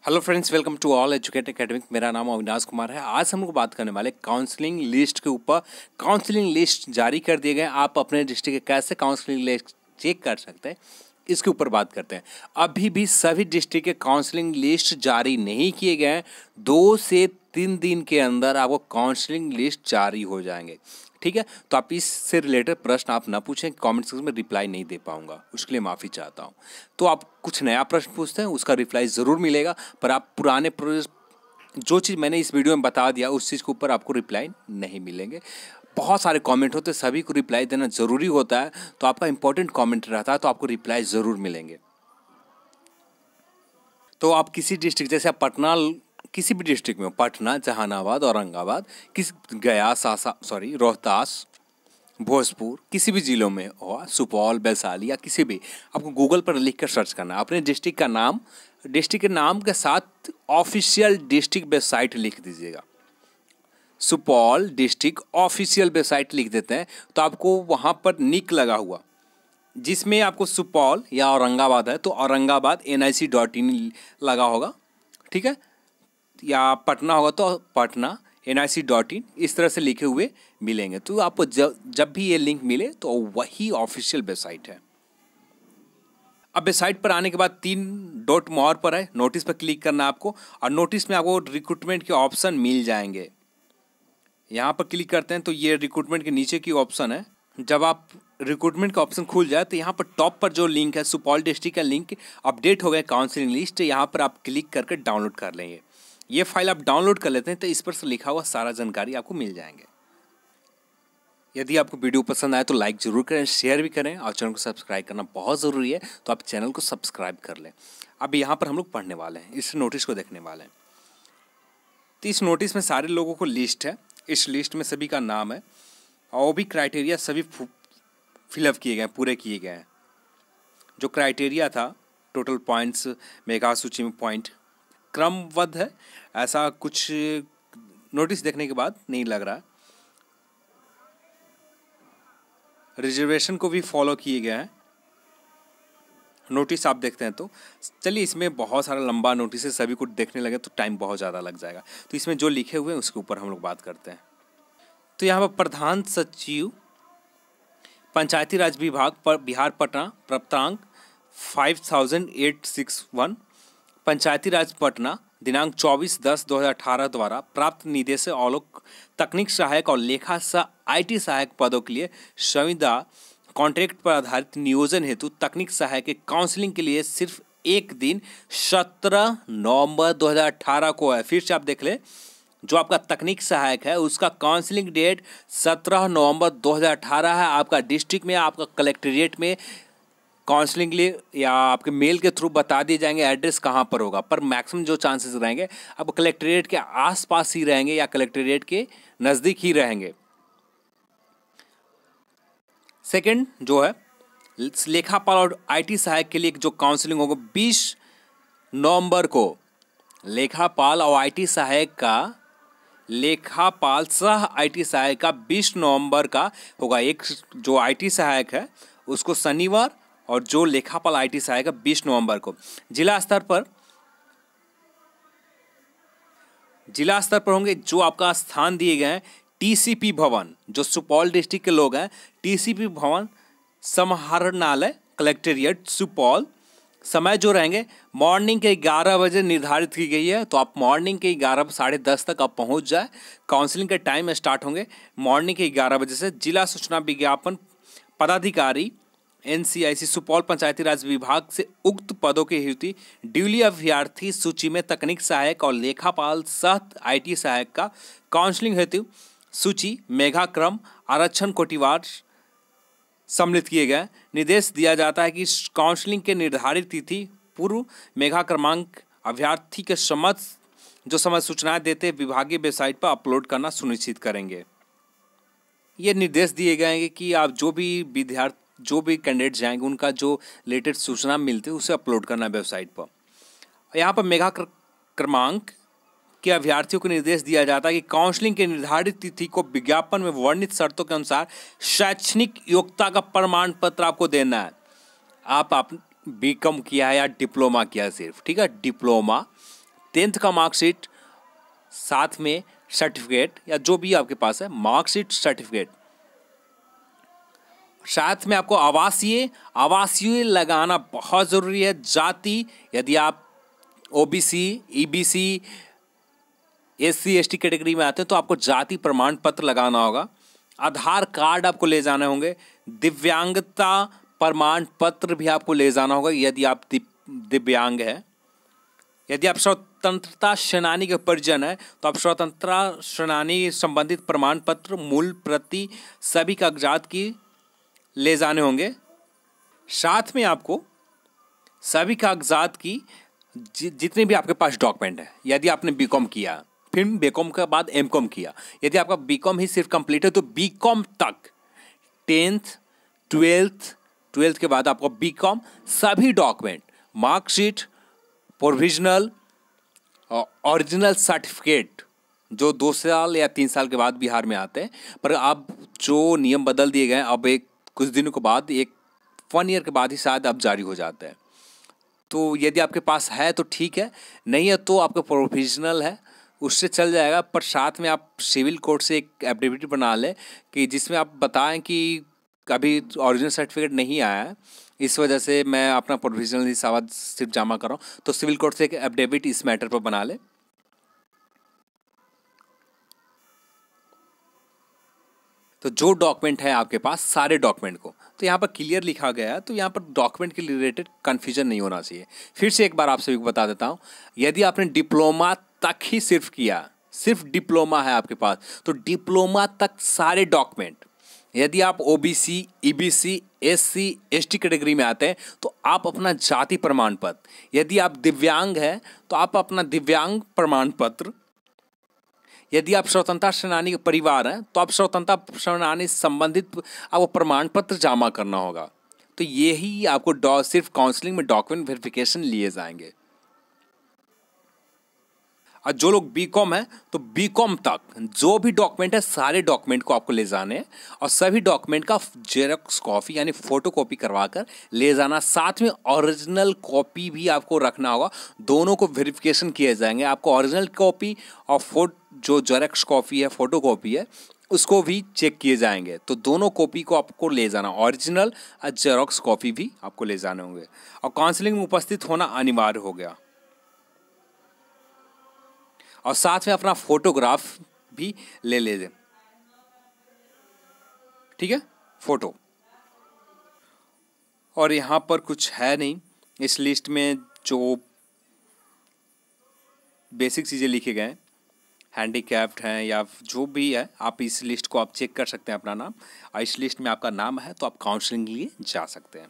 Hello friends, welcome to all educate academic. मेरा नाम अविनाश कुमार है। आज हम लोग बात करने वाले काउंसलिंग लिस्ट के ऊपर। काउंसलिंग लिस्ट जारी कर दिए गए, आप अपने डिस्ट्रिक्ट के कैसे काउंसलिंग लिस्ट चेक कर सकते हैं, इसके ऊपर बात करते हैं। अभी भी सभी डिस्ट्रिक्ट के काउंसलिंग लिस्ट जारी नहीं किए गए हैं। 2 से 3 दिन के अंदर आपको काउंसलिंग लिस्ट जारी हो जाएंगे, ठीक है। तो आप इससे रिलेटेड प्रश्न आप ना पूछें, कमेंट सेक्शन में रिप्लाई नहीं दे पाऊंगा, उसके लिए माफ़ी चाहता हूं। तो आप कुछ नया प्रश्न पूछते हैं, उसका रिप्लाई ज़रूर मिलेगा, पर आप पुराने जो चीज़ मैंने इस वीडियो में बता दिया उस चीज़ के ऊपर आपको रिप्लाई नहीं मिलेंगे। बहुत सारे कमेंट होते हैं, सभी को रिप्लाई देना ज़रूरी होता है, तो आपका इंपॉर्टेंट कमेंट रहता है तो आपको रिप्लाई ज़रूर मिलेंगे। तो आप किसी डिस्ट्रिक्ट, जैसे आप पटना, किसी भी डिस्ट्रिक्ट में हो, पटना, जहानाबाद, औरंगाबाद, गया, रोहतास, भोजपुर, किसी भी ज़िलों में हो, सुपौल, वैशाली या किसी भी, आपको गूगल पर लिख कर सर्च करना है अपने डिस्ट्रिक्ट का नाम। डिस्ट्रिक्ट के नाम के साथ ऑफिशियल डिस्ट्रिक्ट वेबसाइट लिख दीजिएगा। सुपौल डिस्ट्रिक्ट ऑफिशियल वेबसाइट लिख देते हैं तो आपको वहाँ पर निक लगा हुआ, जिसमें आपको सुपौल या औरंगाबाद है तो औरंगाबाद nic.in लगा होगा, ठीक है, या पटना होगा तो पटना nic.in, इस तरह से लिखे हुए मिलेंगे। तो आपको जब भी ये लिंक मिले तो वही ऑफिशियल वेबसाइट है। अब वेबसाइट पर आने के बाद 3 डॉट मोर पर है, नोटिस पर क्लिक करना है आपको, और नोटिस में आपको रिक्रूटमेंट के ऑप्शन मिल जाएंगे। यहाँ पर क्लिक करते हैं तो ये रिक्रूटमेंट के नीचे की ऑप्शन है। जब आप रिक्रूटमेंट का ऑप्शन खुल जाए तो यहाँ पर टॉप पर जो लिंक है, सुपौल डिस्ट्रिक्ट का लिंक अपडेट हो गया काउंसलिंग लिस्ट, यहाँ पर आप क्लिक करके डाउनलोड कर लेंगे। ये फाइल आप डाउनलोड कर लेते हैं तो इस पर से लिखा हुआ सारा जानकारी आपको मिल जाएंगे। यदि आपको वीडियो पसंद आए तो लाइक ज़रूर करें, शेयर भी करें, और चैनल को सब्सक्राइब करना बहुत ज़रूरी है, तो आप चैनल को सब्सक्राइब कर लें। अब यहाँ पर हम लोग पढ़ने वाले हैं, इस नोटिस को देखने वाले हैं। तो इस नोटिस में सारे लोगों को लिस्ट है, इस लिस्ट में सभी का नाम है, और वो भी क्राइटेरिया सभी फिलअप किए गए हैं, पूरे किए गए हैं। जो क्राइटेरिया था, टोटल पॉइंट्स, मेगा सूची में पॉइंट क्रमबद्ध है, ऐसा कुछ नोटिस देखने के बाद नहीं लग रहा। रिजर्वेशन को भी फॉलो किए गए हैं। नोटिस आप देखते हैं तो चलिए, इसमें बहुत सारा लंबा नोटिस है, सभी को देखने लगे तो टाइम बहुत ज़्यादा लग जाएगा, तो इसमें जो लिखे हुए हैं उसके ऊपर हम लोग बात करते हैं। तो यहाँ पर प्रधान सचिव पंचायती राज विभाग पर बिहार पटना प्राप्तांक 5861, पंचायती राज पटना दिनांक 24/10/2018 द्वारा प्राप्त निर्देश आलोक तकनीक सहायक और लेखा IT सहायक पदों के लिए संविदा कॉन्ट्रैक्ट पर आधारित नियोजन हेतु तकनीक सहायक के काउंसलिंग के लिए सिर्फ एक दिन 17 नवंबर 2018 को है। फिर से आप देख लें, जो आपका तकनीक सहायक है उसका काउंसलिंग डेट 17 नवंबर 2018 है। आपका डिस्ट्रिक्ट में, आपका कलेक्ट्रेट में काउंसलिंग के लिए या आपके मेल के थ्रू बता दिए जाएंगे एड्रेस कहाँ पर होगा, पर मैक्सिमम जो चांसेस रहेंगे अब कलेक्ट्रेट के आसपास ही रहेंगे या कलेक्ट्रेट के नज़दीक ही रहेंगे। सेकंड जो है, लेखापाल और IT सहायक के लिए जो काउंसलिंग होगा 20 नवंबर को, लेखापाल और IT सहायक का, लेखापाल सह IT सहायक का 20 नवंबर का होगा। एक जो IT सहायक है उसको शनिवार, और जो लेखापाल IT सहायक है 20 नवंबर को। जिला स्तर पर होंगे जो आपका स्थान दिए गए हैं TCP भवन, जो सुपौल डिस्ट्रिक्ट के लोग हैं, TCP भवन समाहरणालय कलेक्ट्रेट सुपौल। समय जो रहेंगे मॉर्निंग के 11 बजे निर्धारित की गई है, तो आप मॉर्निंग के 11 साढ़े 10 तक आप पहुंच जाए। काउंसलिंग के टाइम स्टार्ट होंगे मॉर्निंग के 11 बजे से। जिला सूचना विज्ञापन पदाधिकारी NCIC सुपौल पंचायती राज विभाग से उक्त पदों के हेतु ड्यूली अभ्यर्थी सूची में तकनीक सहायक और लेखापाल सह IT सहायक का काउंसलिंग हेतु सूची मेघाक्रम आरक्षण कोटिवार सम्मिलित किए गए। निर्देश दिया जाता है कि काउंसलिंग के निर्धारित तिथि पूर्व मेगा क्रमांक अभ्यर्थी के जो समय सूचनाएं देते विभागीय वेबसाइट पर अपलोड करना सुनिश्चित करेंगे। ये निर्देश दिए गए हैं कि आप जो भी कैंडिडेट जाएंगे उनका जो लेटेस्ट सूचना मिलती है उसे अपलोड करना वेबसाइट पर। यहाँ पर मेगा क्रमांक के अभ्यर्थियों को निर्देश दिया जाता है कि काउंसलिंग के निर्धारित तिथि को विज्ञापन में वर्णित शर्तों के अनुसार शैक्षणिक योग्यता का प्रमाण पत्र आपको देना है। आप BCom किया है या डिप्लोमा किया है सिर्फ, ठीक है, डिप्लोमा 10th का मार्कशीट, साथ में सर्टिफिकेट या जो भी आपके पास है, मार्कशीट, सर्टिफिकेट, साथ में आपको आवासीय लगाना बहुत ज़रूरी है। जाति, यदि आप OBC, EBC, SC ST category में आते हैं तो आपको जाति प्रमाण पत्र लगाना होगा। आधार कार्ड आपको ले जाने होंगे। दिव्यांगता प्रमाण पत्र भी आपको ले जाना होगा यदि आप दिव्यांग है। यदि आप स्वतंत्रता सेनानी के परिजन है तो आप स्वतंत्रता सेनानी संबंधित प्रमाण पत्र, मूल प्रति, सभी कागजात की ले जाने होंगे। साथ में आपको सभी कागजात की जितने भी आपके पास डॉक्यूमेंट है, यदि आपने बीकॉम किया, फिर बीकॉम के बाद एमकॉम किया, यदि आपका बीकॉम ही सिर्फ कंप्लीट है तो बीकॉम तक, 10th, 12th के बाद आपको बीकॉम, सभी document, marksheet, provisional, original certificate जो 2 साल या 3 साल के बाद बिहार में आते हैं, पर अब जो नियम बदल दिए गए, अब एक कुछ दिनों के बाद, 1 ईयर के बाद ही शायद अब जारी हो जाते हैं। तो यदि आपके पास है तो ठीक है, नहीं है तो आपका प्रोविजनल है, उससे चल जाएगा। पर साथ में आप सिविल कोर्ट से एक एफिडेविट बना लें कि जिसमें आप बताएं कि अभी ओरिजिनल सर्टिफिकेट नहीं आया है, इस वजह से मैं अपना प्रोविजनल हिसाब सिर्फ जमा कर रहा हूँ, तो सिविल कोर्ट से एक एफिडेविट इस मैटर पर बना ले। तो जो डॉक्यूमेंट है आपके पास, सारे डॉक्यूमेंट को तो यहाँ पर क्लियर लिखा गया है, तो यहाँ पर डॉक्यूमेंट के रिलेटेड कन्फ्यूजन नहीं होना चाहिए। फिर से एक बार आप सभी को बता देता हूँ, यदि आपने डिप्लोमा तक ही सिर्फ किया, सिर्फ डिप्लोमा है आपके पास, तो डिप्लोमा तक सारे डॉक्यूमेंट, यदि आप OBC, EBC, SC, ST category में आते हैं तो आप अपना जाति प्रमाण पत्र, यदि आप दिव्यांग हैं तो आप अपना दिव्यांग प्रमाण पत्र, यदि आप स्वतंत्रता सेनानी के परिवार हैं तो आप स्वतंत्रता सेनानी संबंधित आपको प्रमाण पत्र जमा करना होगा। तो यही आपको सिर्फ काउंसलिंग में डॉक्यूमेंट वेरिफिकेशन लिए जाएंगे। और जो लोग बीकॉम है तो बीकॉम तक जो भी डॉक्यूमेंट है, सारे डॉक्यूमेंट को आपको ले जाने हैं और सभी डॉक्यूमेंट का जेरॉक्स कॉपी यानी फोटो कॉपी करवा कर ले जाना। साथ में ओरिजिनल कॉपी भी आपको रखना होगा, दोनों को वेरिफिकेशन किए जाएंगे। आपको ओरिजिनल कॉपी और जो जेरॉक्स कॉपी है, फोटो कॉपी है, उसको भी चेक किए जाएंगे। तो दोनों कॉपी को आपको ले जाना, ओरिजिनल और जेरॉक्स कॉपी भी आपको ले जाने होंगे। और काउंसलिंग में उपस्थित होना अनिवार्य हो गया। और साथ में अपना फोटोग्राफ भी ले लीजिए, ठीक है, फोटो। और यहाँ पर कुछ है नहीं इस लिस्ट में, जो बेसिक चीज़ें लिखे गए हैं, हैंडीकैप्ड हैं या जो भी है, आप इस लिस्ट को आप चेक कर सकते हैं अपना नाम, और इस लिस्ट में आपका नाम है तो आप काउंसलिंग के लिए जा सकते हैं।